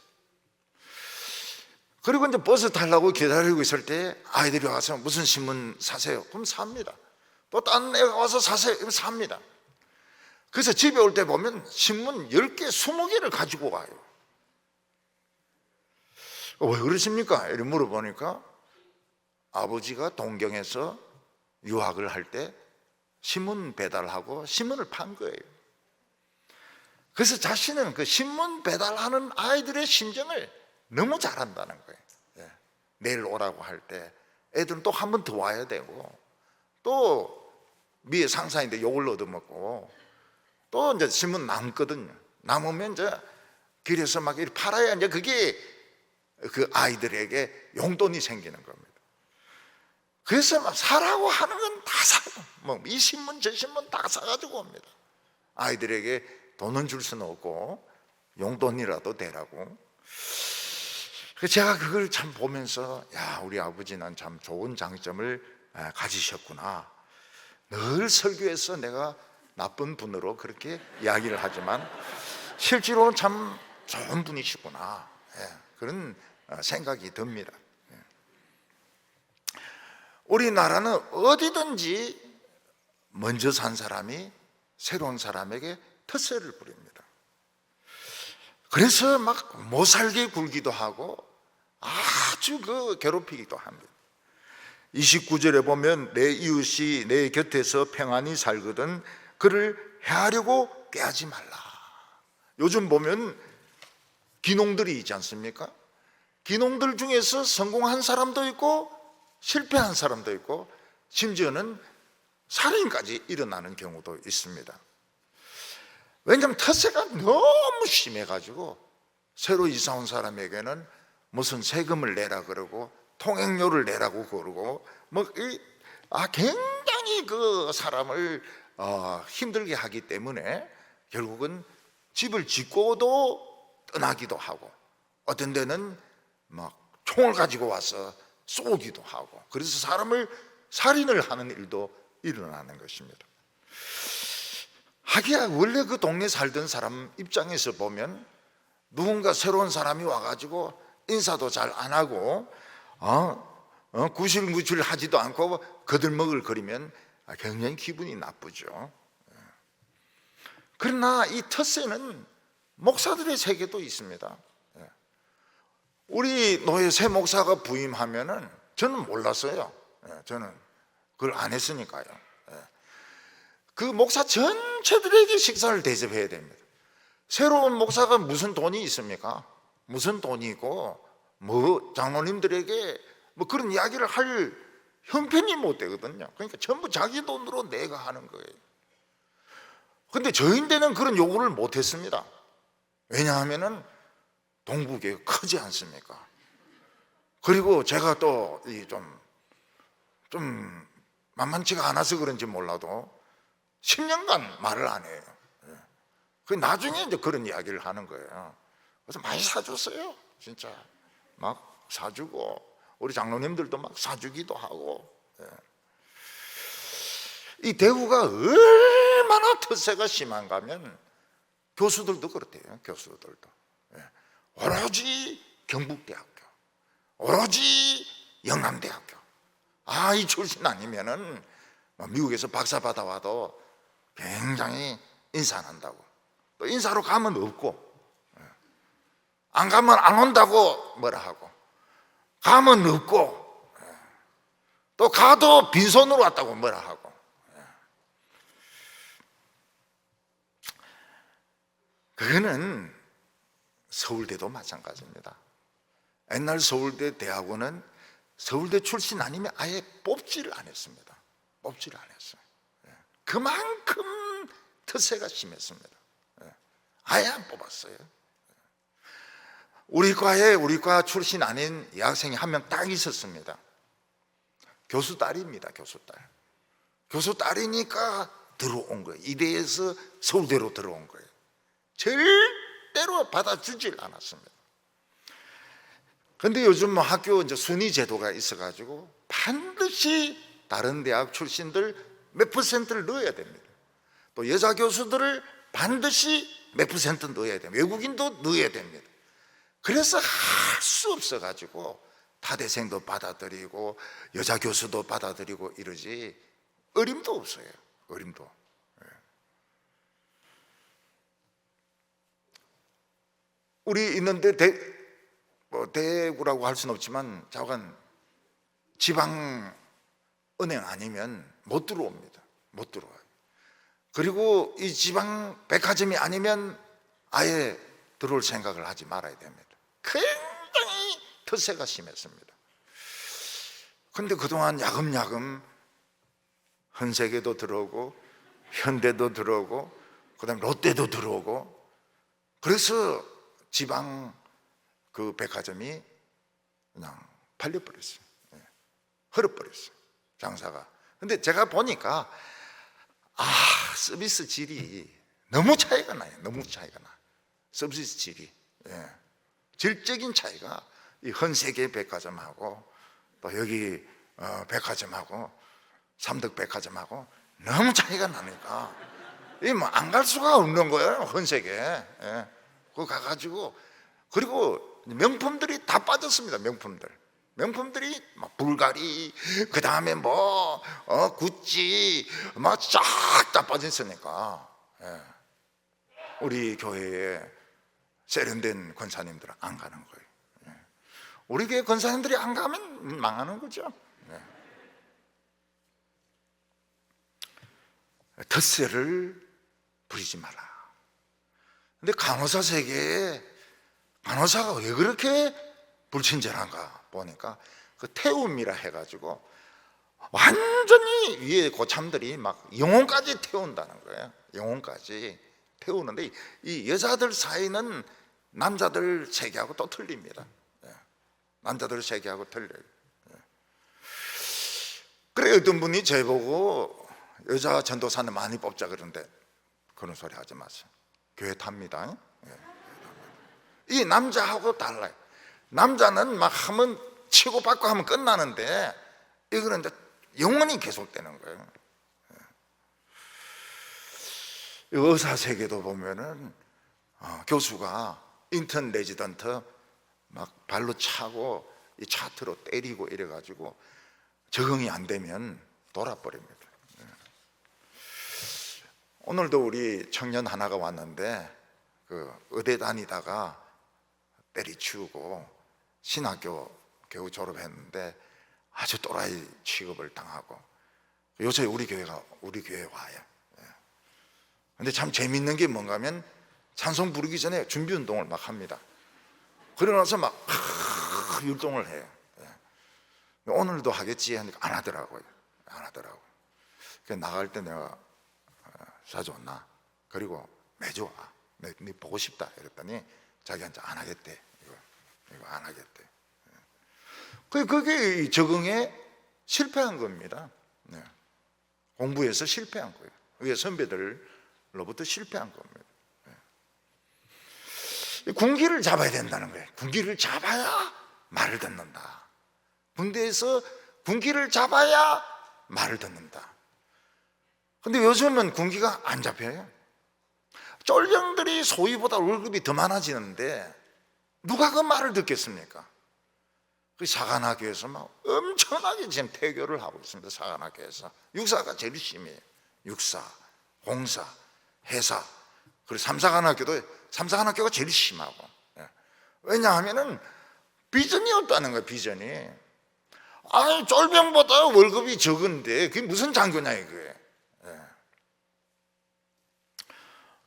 그리고 이제 버스 타려고 기다리고 있을 때 아이들이 와서 무슨 신문 사세요? 그럼 삽니다. 또 딴 애가 와서 사세요? 그럼 삽니다. 그래서 집에 올 때 보면 신문 10개, 20개를 가지고 와요. 왜 그러십니까? 이렇게 물어보니까 아버지가 동경에서 유학을 할 때 신문 배달하고 신문을 판 거예요. 그래서 자신은 그 신문 배달하는 아이들의 심정을 너무 잘 안다는 거예요. 내일 오라고 할 때 애들은 또 한 번 더 와야 되고 또 위에 상사인데 욕을 얻어먹고 또 이제 신문 남거든요. 남으면 이제 길에서 막 이렇게 팔아야 이제 그게 그 아이들에게 용돈이 생기는 겁니다. 그래서 막 사라고 하는 건 다 사고 뭐 이 신문 저 신문 다 사가지고 옵니다. 아이들에게 돈은 줄 수는 없고 용돈이라도 대라고. 제가 그걸 참 보면서 야 우리 아버지는 참 좋은 장점을 가지셨구나. 늘 설교에서 내가 나쁜 분으로 그렇게 이야기를 하지만 실제로는 참 좋은 분이시구나. 그런 생각이 듭니다. 우리나라는 어디든지 먼저 산 사람이 새로운 사람에게 텃세를 부립니다. 그래서 막 못살게 굴기도 하고 아주 괴롭히기도 합니다. 29절에 보면 내 이웃이 내 곁에서 평안히 살거든 그를 해하려고 꾀하지 말라. 요즘 보면 기농들이 있지 않습니까? 기농들 중에서 성공한 사람도 있고 실패한 사람도 있고 심지어는 살인까지 일어나는 경우도 있습니다. 왜냐하면 텃세가 너무 심해가지고 새로 이사 온 사람에게는 무슨 세금을 내라 그러고 통행료를 내라고 그러고 굉장히 그 사람을 힘들게 하기 때문에 결국은 집을 짓고도 떠나기도 하고 어떤 데는 막 총을 가지고 와서 쏘기도 하고 그래서 사람을 살인을 하는 일도 일어나는 것입니다. 하기야 원래 그 동네 살던 사람 입장에서 보면 누군가 새로운 사람이 와가지고 인사도 잘 안 하고 구실무실 하지도 않고 거들먹을거리면 굉장히 기분이 나쁘죠. 그러나 이 텃세는 목사들의 세계도 있습니다. 우리 노예 새 목사가 부임하면은 저는 몰랐어요. 저는 그걸 안 했으니까요. 그 목사 전체들에게 식사를 대접해야 됩니다. 새로운 목사가 무슨 돈이 있습니까? 무슨 돈이 있고 뭐 장로님들에게 뭐 그런 이야기를 할 형편이 못 되거든요. 그러니까 전부 자기 돈으로 내가 하는 거예요. 근데 저희인데는 그런 요구를 못 했습니다. 왜냐하면은 동북에 크지 않습니까? 그리고 제가 또 좀 만만치가 않아서 그런지 몰라도 10년간 말을 안 해요. 그 나중에 이제 그런 이야기를 하는 거예요. 그래서 많이 사줬어요. 진짜 막 사주고 우리 장로님들도 막 사주기도 하고. 이 대우가 얼마나 텃세가 심한가 하면 교수들도 그렇대요. 교수들도 오로지 경북대학교, 오로지 영남대학교. 이 출신 아니면은 미국에서 박사 받아와도 굉장히 인사 안 한다고. 또 인사로 가면 없고, 안 가면 안 온다고 뭐라 하고, 가면 없고, 또 가도 빈손으로 왔다고 뭐라 하고. 그거는 서울대도 마찬가지입니다. 옛날 서울대 대학원은 서울대 출신 아니면 아예 뽑지를 안 했습니다. 뽑지를 안 했어요. 그만큼 특세가 심했습니다. 아예 안 뽑았어요. 우리 과 출신 아닌 여학생이 한 명 딱 있었습니다. 교수 딸입니다. 교수 딸. 교수 딸이니까 들어온 거예요. 이대에서 서울대로 들어온 거예요. 절대로 받아주질 않았습니다. 근데 요즘 학교 이제 순위 제도가 있어가지고 반드시 다른 대학 출신들 몇 퍼센트를 넣어야 됩니다. 또 여자 교수들을 반드시 몇 퍼센트 넣어야 됩니다. 외국인도 넣어야 됩니다. 그래서 할 수 없어가지고 타대생도 받아들이고 여자 교수도 받아들이고 이러지 어림도 없어요. 어림도. 우리 있는데 대구라고 할 수는 없지만 자관 지방 은행 아니면 못 들어옵니다. 못 들어와요. 그리고 이 지방 백화점이 아니면 아예 들어올 생각을 하지 말아야 됩니다. 굉장히 텃세가 심했습니다. 그런데 그동안 야금야금 헌세계도 들어오고 현대도 들어오고 그다음에 롯데도 들어오고 그래서 지방 그 백화점이 그냥 팔려버렸어요. 헐어버렸어요. 장사가. 근데 제가 보니까 서비스 질이 너무 차이가 나요. 너무 차이가 나. 서비스 질이. 질적인 차이가 이 헌세계 백화점하고 또 여기 백화점하고 삼덕백화점하고 너무 차이가 나니까 이 뭐 안 갈 수가 없는 거예요. 헌세계. 그거 가가지고 그리고 명품들이 다 빠졌습니다. 명품들이 막 불가리 그 다음에 뭐 구찌 막 쫙 다 빠졌으니까 우리 교회에 세련된 권사님들은 안 가는 거예요. 우리 교회 권사님들이 안 가면 망하는 거죠. 텃세를 부리지 마라. 근데 간호사 세계에 간호사가 왜 그렇게 불친절한가 보니까 그 태움이라 해가지고 완전히 위에 고참들이 막 영혼까지 태운다는 거예요. 영혼까지 태우는데 이 여자들 사이는 남자들 세계하고 또 틀립니다. 남자들 세계하고 틀려요. 그래 어떤 분이 저보고 여자 전도사는 많이 뽑자 그러는데 그런 소리 하지 마세요. 교회 탑니다. 이 남자하고 달라요. 남자는 막 하면 치고받고 하면 끝나는데 이거는 이제 영원히 계속되는 거예요. 의사 세계도 보면은 교수가 인턴 레지던트 막 발로 차고 이 차트로 때리고 이래가지고 적응이 안 되면 돌아버립니다. 오늘도 우리 청년 하나가 왔는데 그 의대 다니다가 때리치우고 신학교 겨우 졸업했는데 아주 또라이 취급을 당하고 요새 우리 교회에 와요. 근데 참 재밌는 게 뭔가 하면 찬송 부르기 전에 준비 운동을 막 합니다. 그러고 나서 막 율동을 해요. 오늘도 하겠지 하니까 안 하더라고요. 그래서 나갈 때 내가 자주 왔나? 그리고 매주 와. 네 보고 싶다 이랬더니 자기한테 안 하겠대. 이거 안 하겠대. 그게 적응에 실패한 겁니다. 공부에서 실패한 거예요. 위에 선배들로부터 실패한 겁니다. 군기를 잡아야 된다는 거예요. 군기를 잡아야 말을 듣는다. 군대에서 군기를 잡아야 말을 듣는다. 근데 요즘은 군기가 안 잡혀요. 쫄병들이 소위보다 월급이 더 많아지는데 누가 그 말을 듣겠습니까? 그 사관학교에서 막 엄청나게 지금 태교를 하고 있습니다. 사관학교에서 육사가 제일 심해요. 육사, 공사, 해사, 그리고 삼사관학교가 제일 심하고. 왜냐하면은 비전이 없다는 거예요. 비전이. 아니, 쫄병보다 월급이 적은데 그게 무슨 장교냐 이거예요.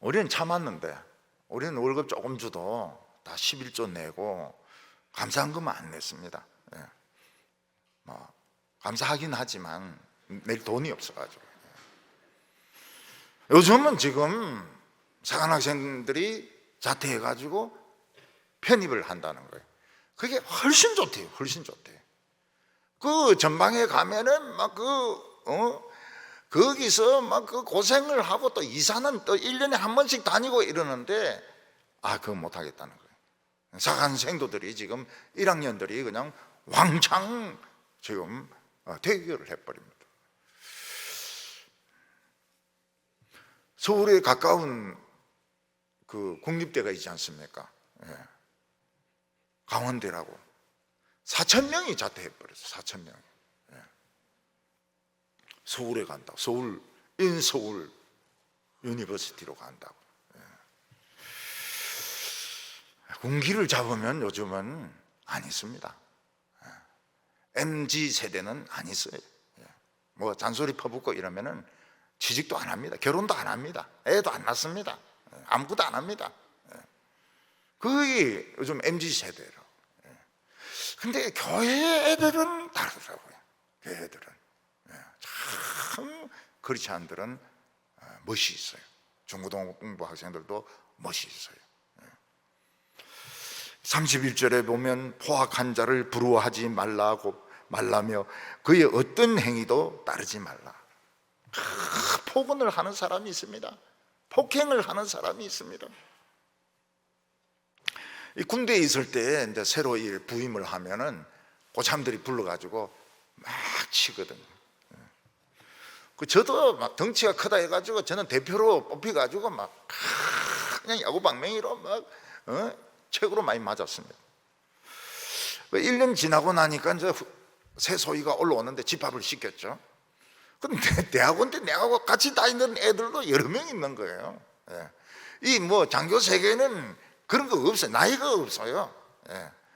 우리는 참았는데, 우리는 월급 조금 줘도 다 11조 내고 감사한금은 안 냈습니다. 뭐 감사하긴 하지만 낼 돈이 없어가지고. 요즘은 지금 사관학생들이 자퇴해가지고 편입을 한다는 거예요. 그게 훨씬 좋대요. 훨씬 좋대요. 그 전방에 가면은 거기서 막 그 고생을 하고 또 이사는 또 1년에 한 번씩 다니고 이러는데, 그거 못 하겠다는 거예요. 사관 생도들이 지금 1학년들이 그냥 왕창 지금 퇴교를 해버립니다. 서울에 가까운 그 국립대가 있지 않습니까? 강원대라고 4,000명이 자퇴해버렸어요. 4,000명이. 서울에 간다고. 서울 유니버시티로 간다고. 군기를 잡으면 요즘은 안 있습니다. MZ 세대는 안 있어요. 뭐 잔소리 퍼붓고 이러면은 취직도 안 합니다. 결혼도 안 합니다. 애도 안 낳습니다. 아무것도 안 합니다. 그게 요즘 MZ 세대로. 근데 교회 애들은 다르더라고요. 교회 애들은 참 크리스찬들은 멋이 있어요. 중고등부 학생들도 멋이 있어요. 31절에 보면 포악한 자를 부러워하지 말라며 그의 어떤 행위도 따르지 말라. 폭언을 하는 사람이 있습니다. 폭행을 하는 사람이 있습니다. 이 군대에 있을 때 이제 새로 부임을 하면은 고참들이 불러가지고 막 치거든. 저도 막 덩치가 크다 해가지고 저는 대표로 뽑혀가지고 막 그냥 야구방망이로 막 책으로 많이 맞았습니다. 1년 지나고 나니까 이제 새 소위가 올라오는데 집합을 시켰죠. 근데 대학원 때 내가 같이 다니는 애들도 여러 명 있는 거예요. 이 뭐 장교 세계는 그런 거 없어요. 나이가 없어요.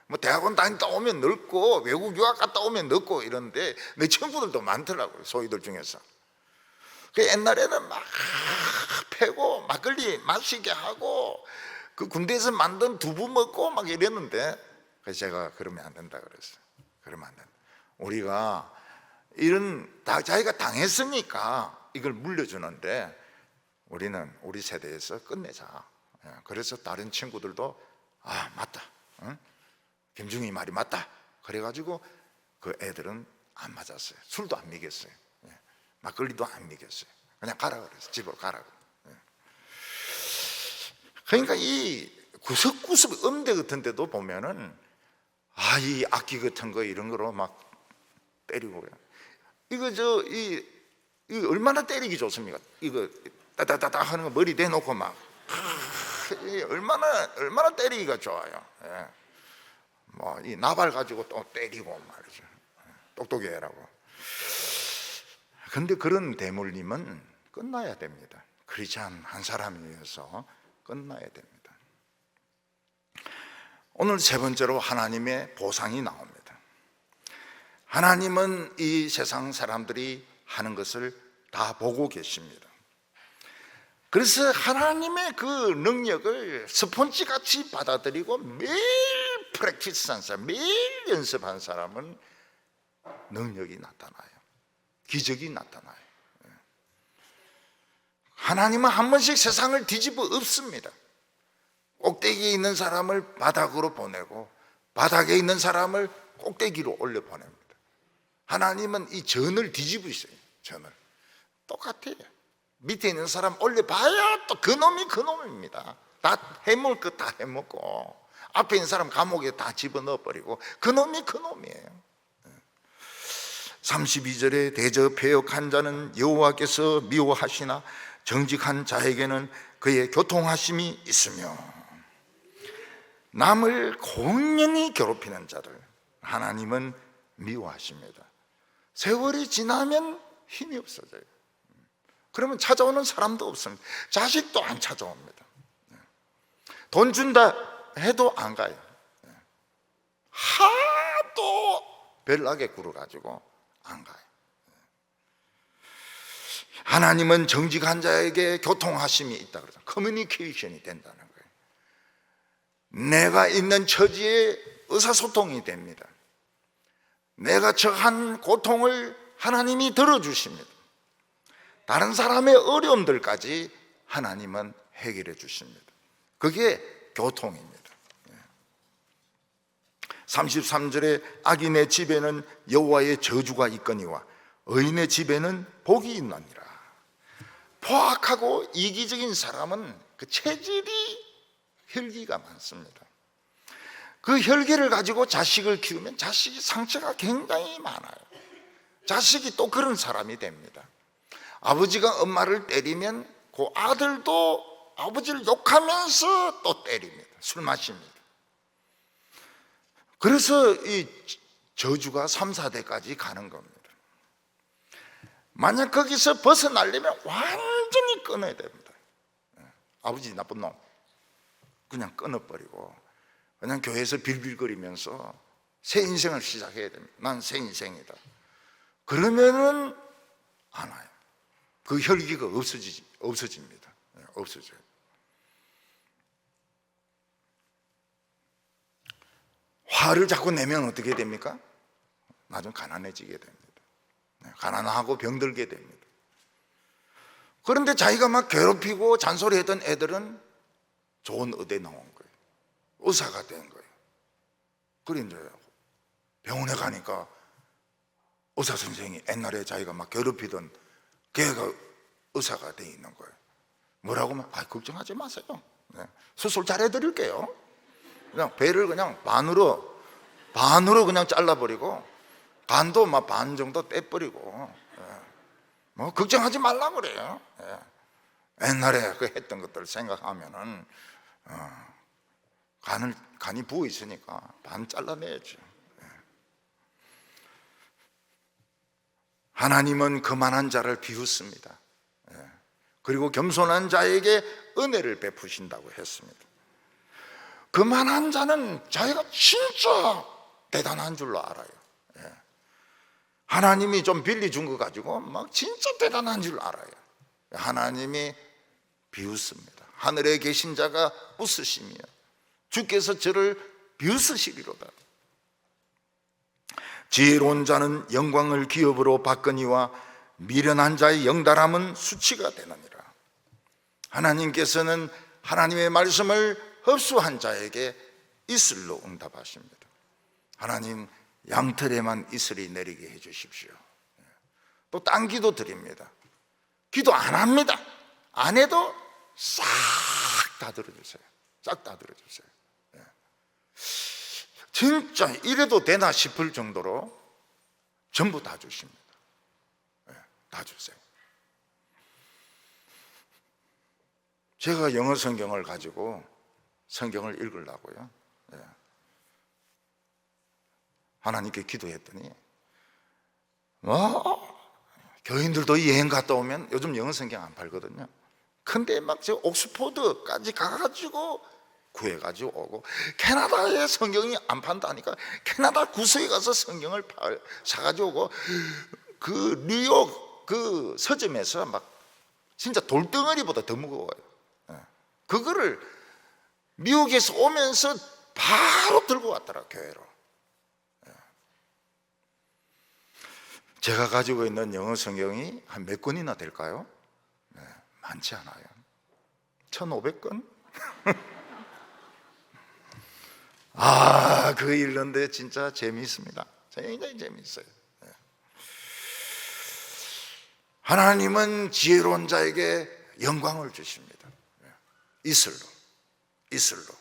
뭐 대학원 다니다 오면 늙고 외국 유학 갔다 오면 늙고 이런데 내 친구들도 많더라고요. 소위들 중에서. 그 옛날에는 막 패고 막걸리 마시게 하고 그 군대에서 만든 두부 먹고 막 이랬는데, 그래서 제가 그러면 안 된다 그랬어요. 그러면 안 된다. 우리가 자기가 당했으니까 이걸 물려주는데 우리는 우리 세대에서 끝내자. 그래서 다른 친구들도 맞다. 김중희 말이 맞다. 그래가지고 그 애들은 안 맞았어요. 술도 안 먹였어요. 막걸리도 안 먹였어요. 그냥 가라 그랬어요. 집으로 가라고. 그러니까 이 구석구석 음대 같은 데도 보면은 이 악기 같은 거 이런 거로 막 때리고 이거 얼마나 때리기 좋습니까? 이거 따다다다 하는 거 머리 대놓고 막 얼마나 때리기가 좋아요. 뭐 이 나발 가지고 또 때리고 말이죠. 똑똑해라고. 근데 그런 대물림은 끝나야 됩니다. 크리스찬 한 사람이 위해서 끝나야 됩니다. 오늘 세 번째로 하나님의 보상이 나옵니다. 하나님은 이 세상 사람들이 하는 것을 다 보고 계십니다. 그래서 하나님의 그 능력을 스폰지같이 받아들이고 매일 프랙티스한 사람, 매일 연습한 사람은 능력이 나타나요. 기적이 나타나요. 하나님은 한 번씩 세상을 뒤집어 엎습니다. 꼭대기에 있는 사람을 바닥으로 보내고 바닥에 있는 사람을 꼭대기로 올려 보냅니다. 하나님은 이 전을 뒤집으셔요. 전을 똑같아요. 밑에 있는 사람 올려봐야 또 그놈입니다. 다 해먹을 거 다 해먹고 앞에 있는 사람 감옥에 다 집어넣어버리고 그놈이에요. 32절에 대저폐역한 자는 여호와께서 미워하시나 정직한 자에게는 그의 교통하심이 있으며 남을 공연히 괴롭히는 자들, 하나님은 미워하십니다. 세월이 지나면 힘이 없어져요. 그러면 찾아오는 사람도 없습니다. 자식도 안 찾아옵니다. 돈 준다 해도 안 가요. 하도 별나게 굴어가지고 안 가요. 하나님은 정직한 자에게 교통하심이 있다 그러죠. 커뮤니케이션이 된다는 거예요. 내가 있는 처지에 의사소통이 됩니다. 내가 처한 고통을 하나님이 들어주십니다. 다른 사람의 어려움들까지 하나님은 해결해 주십니다. 그게 교통입니다. 33절에 악인의 집에는 여호와의 저주가 있거니와 의인의 집에는 복이 있느니라. 포악하고 이기적인 사람은 그 체질이 혈기가 많습니다. 그 혈기를 가지고 자식을 키우면 자식이 상처가 굉장히 많아요. 자식이 또 그런 사람이 됩니다. 아버지가 엄마를 때리면 그 아들도 아버지를 욕하면서 또 때립니다. 술 마십니다. 그래서 이 저주가 3, 4대까지 가는 겁니다. 만약 거기서 벗어나려면 완전히 끊어야 됩니다. 아버지 나쁜 놈 그냥 끊어버리고 그냥 교회에서 빌빌거리면서 새 인생을 시작해야 됩니다. 난 새 인생이다. 그러면은 안 와요. 그 혈기가 없어집니다. 없어져요. 화를 자꾸 내면 어떻게 됩니까? 나중에 가난해지게 됩니다. 가난하고 병들게 됩니다. 그런데 자기가 막 괴롭히고 잔소리했던 애들은 좋은 의대 나온 거예요. 의사가 된 거예요. 그런데 병원에 가니까 의사 선생이 옛날에 자기가 막 괴롭히던 걔가 의사가 돼 있는 거예요. 뭐라고 하면 걱정하지 마세요. 수술 잘 해드릴게요. 그냥 배를 그냥 반으로 그냥 잘라버리고 간도 막 반 정도 떼버리고 뭐 걱정하지 말라 그래요. 옛날에 그 했던 것들 생각하면은 간이 부어 있으니까 반 잘라내야죠. 하나님은 거만한 자를 비웃습니다. 그리고 겸손한 자에게 은혜를 베푸신다고 했습니다. 거만한 자는 자기가 진짜 대단한 줄로 알아요. 하나님이 좀 빌려준 거 가지고 막 진짜 대단한 줄 알아요. 하나님이 비웃습니다. 하늘에 계신 자가 웃으시며 주께서 저를 비웃으시리로다. 지혜로운 자는 영광을 기업으로 받거니와 미련한 자의 영달함은 수치가 되느니라. 하나님께서는 하나님의 말씀을 흡수한 자에게 이슬로 응답하십니다. 하나님 양털에만 이슬이 내리게 해 주십시오. 또 딴 기도 드립니다. 기도 안 합니다. 안 해도 싹 다 들어주세요. 싹 다 들어주세요. 진짜 이래도 되나 싶을 정도로 전부 다 주십니다. 다 주세요. 제가 영어 성경을 가지고 성경을 읽으려고요. 하나님께 기도했더니 교인들도 여행 갔다 오면 요즘 영어 성경 안 팔거든요. 근데 막 저 옥스포드까지 가가지고 구해가지고 오고, 캐나다에 성경이 안 판다니까 캐나다 구석에 가서 성경을 사가지고 오고, 그 뉴욕 그 서점에서 막 진짜 돌덩어리보다 더 무거워요. 그거를 미국에서 오면서 바로 들고 왔더라, 교회로. 제가 가지고 있는 영어 성경이 한 몇 권이나 될까요? 많지 않아요. 1,500권? 그 읽는데 진짜 재미있습니다. 굉장히 재미있어요. 하나님은 지혜로운 자에게 영광을 주십니다. 이슬로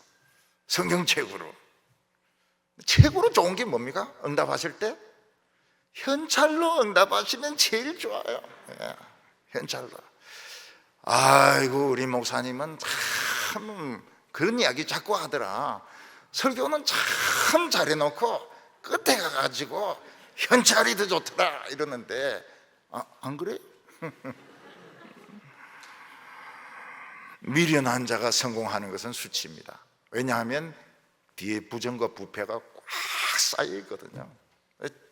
성경책으로. 책으로 좋은 게 뭡니까? 응답하실 때 현찰로 응답하시면 제일 좋아요. 현찰로. 아이고, 우리 목사님은 참 그런 이야기 자꾸 하더라. 설교는 참 잘해놓고 끝에 가가지고 현찰이 더 좋더라 이러는데, 안 그래? 미련한 자가 성공하는 것은 수치입니다. 왜냐하면 뒤에 부정과 부패가 꽉 쌓여 있거든요.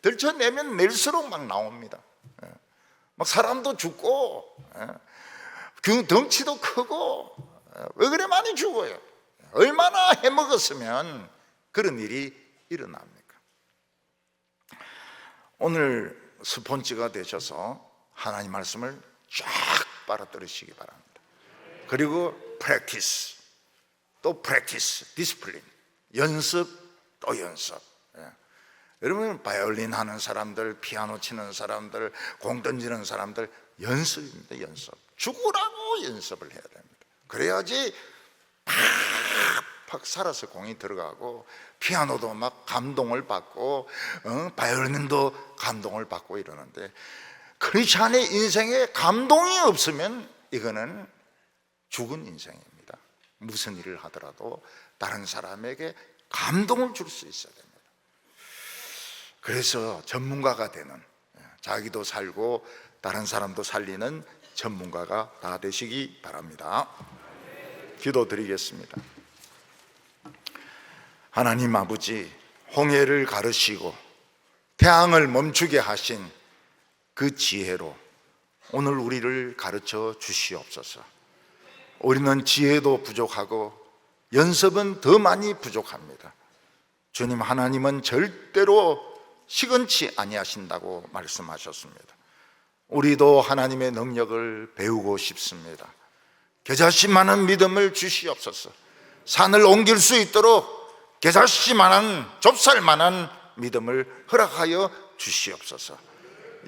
들춰내면 낼수록 막 나옵니다. 막 사람도 죽고, 덩치도 크고, 왜 그래 많이 죽어요? 얼마나 해먹었으면 그런 일이 일어납니까? 오늘 스폰지가 되셔서 하나님 말씀을 쫙 빨아들이시기 바랍니다. 그리고 프랙티스, 또 프랙티스, 디스플린, 연습 또 연습. 여러분 바이올린 하는 사람들, 피아노 치는 사람들, 공 던지는 사람들 연습입니다. 연습. 죽으라고 연습을 해야 됩니다. 그래야지 팍팍 살아서 공이 들어가고, 피아노도 막 감동을 받고, 바이올린도 감동을 받고 이러는데, 크리스찬의 인생에 감동이 없으면 이거는 죽은 인생입니다. 무슨 일을 하더라도 다른 사람에게 감동을 줄 수 있어야 됩니다. 그래서 전문가가 되는, 자기도 살고 다른 사람도 살리는 전문가가 다 되시기 바랍니다. 기도드리겠습니다. 하나님 아버지, 홍해를 가르시고 태양을 멈추게 하신 그 지혜로 오늘 우리를 가르쳐 주시옵소서. 우리는 지혜도 부족하고 연습은 더 많이 부족합니다. 주님, 하나님은 절대로 시건치 아니하신다고 말씀하셨습니다. 우리도 하나님의 능력을 배우고 싶습니다. 겨자씨만한 믿음을 주시옵소서. 산을 옮길 수 있도록 겨자씨만한, 좁쌀만한 믿음을 허락하여 주시옵소서.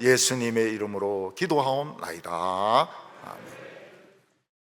예수님의 이름으로 기도하옵나이다. 아멘.